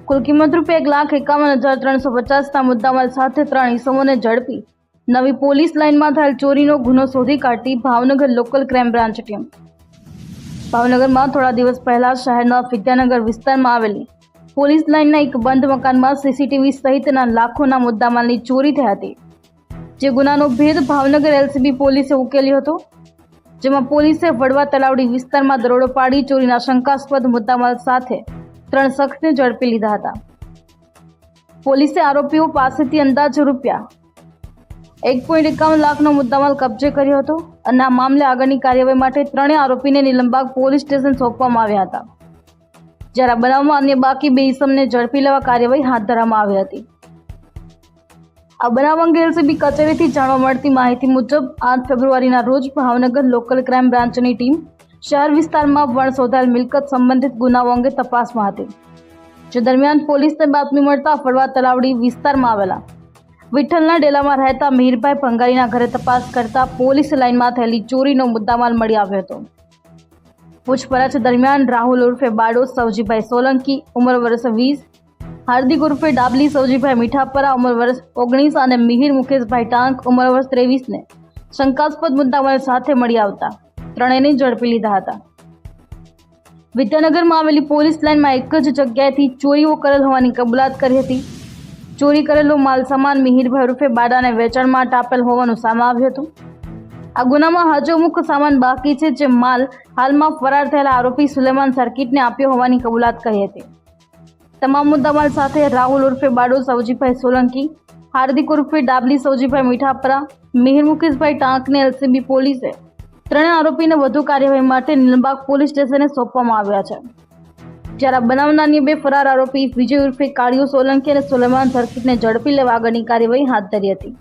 કુલ કિંમત રૂપિયા 1,51,350ના મુદ્દામાલ સાથે 3 ઇસમોને ઝડપી નવી પોલીસ લાઇનમાં થયેલ ચોરીનો ગુનો શોધી કાઢતી Bhavnagar local crime branch team. ભાવનગરમાં થોડા દિવસ પહેલા શહેરના વિદ્યાનગર વિસ્તારમાં આવેલી પોલીસ લાઇનના એક બંધ મકાનમાં સીસીટીવી સહિતના લાખોના મુદ્દામાલની ચોરી થઈ હતી, જે ગુનાનો ભેદ ભાવનગર એલસીબી પોલીસે ઉકેલ્યો હતો, જેમાં પોલીસે વડવા તલાવડી વિસ્તારમાં દરોડો પાડી ચોરીના શંકાસ્પદ મુદ્દામાલ સાથે 3 શખ્સને ઝડપી લીધા હતા। પોલીસે આરોપીઓ પાસેથી અંદાજે રૂપિયા 1.51 લાખનો મુદ્દામાલ કબજે કર્યો હતો અને આ મામલે આગળની કાર્યવાહી માટે 3 આરોપીને નીલમબાગ પોલીસ સ્ટેશન સોંપવામાં આવ્યા હતા, જ્યારે આ બનાવમાં અન્ય બાકી 2 ઇસમને ઝડપી લેવા કાર્યવાહી હાથ ધરવામાં આવી હતી। આ બનાવ અંગે એલસીબી કચેરીથી જાણવા મળતી માહિતી મુજબ 8 ફેબ્રુઆરીના રોજ ભાવનગર લોકલ ક્રાઇમ બ્રાન્ચની ટીમ શહેર વિસ્તારમાં વણ શોધાયેલ મિલકત સંબંધિત ગુનાઓ અંગે તપાસમાં હતી, જે દરમિયાન પોલીસને બાતમી મળતા વડવા તલાવડી વિસ્તારમાં આવેલા વિઠ્ઠલના ડેલામાં રહેતા મિહિરભાઈ ભંગારીના ઘરે તપાસ કરતા પોલીસ લાઇનમાં થયેલી ચોરીનો મુદ્દામાલ મળી આવ્યો હતો। પૂછપરછ દરમિયાન રાહુલ ઉર્ફે બાડો સવજીભાઈ સોલંકી ઉંમર વર્ષ 20, હાર્દિક ઉર્ફે ડાબલી સવજીભાઈ મીઠાપરા ઉંમર વર્ષ 19 અને મિહિર મુકેશભાઈ ટાંક ઉંમર વર્ષ 23ને શંકાસ્પદ મુદ્દામાલ સાથે મળી આવતા ત્રણેયને ઝડપી લીધા હતા। વિદ્યાનગરમાં આવેલી પોલીસ લાઇનમાં એક જ જગ્યાએથી ચોરીઓ કરેલ હોવાની કબૂલાત કરી હતી। ચોરી કરેલો માલ સામાન મિહિરભાઈ ઉર્ફે બાડાને વેચાણ માટે આપેલ હોવાનું સામે આવ્યું હતું। આ ગુનામાં હજુ અમુક સામાન બાકી છે, જે માલ હાલમાં ફરાર થયેલા આરોપી સુલેમાન સર્કિટને આપ્યો હોવાની કબૂલાત કરી હતી। તમામ મુદ્દામાલ સાથે રાહુલ ઉર્ફે બાડો સવજીભાઈ સોલંકી, હાર્દિક ઉર્ફે ડાબલી સવજીભાઈ મીઠાપરા, મિહિર મુકેશભાઈ ટાંકને એલસીબી પોલીસે 3 આરોપીને વધુ કાર્યવાહી માટે નીલમબાગ પોલીસ સ્ટેશને સોંપવામાં આવ્યા છે, જ્યારે આ બનાવના અન્ય 2 ફરાર આરોપી વિજય ઉર્ફે કાળિયો સોલંકી અને સુલેમાન સર્કિટને ઝડપી લેવા આગળની કાર્યવાહી હાથ ધરી હતી।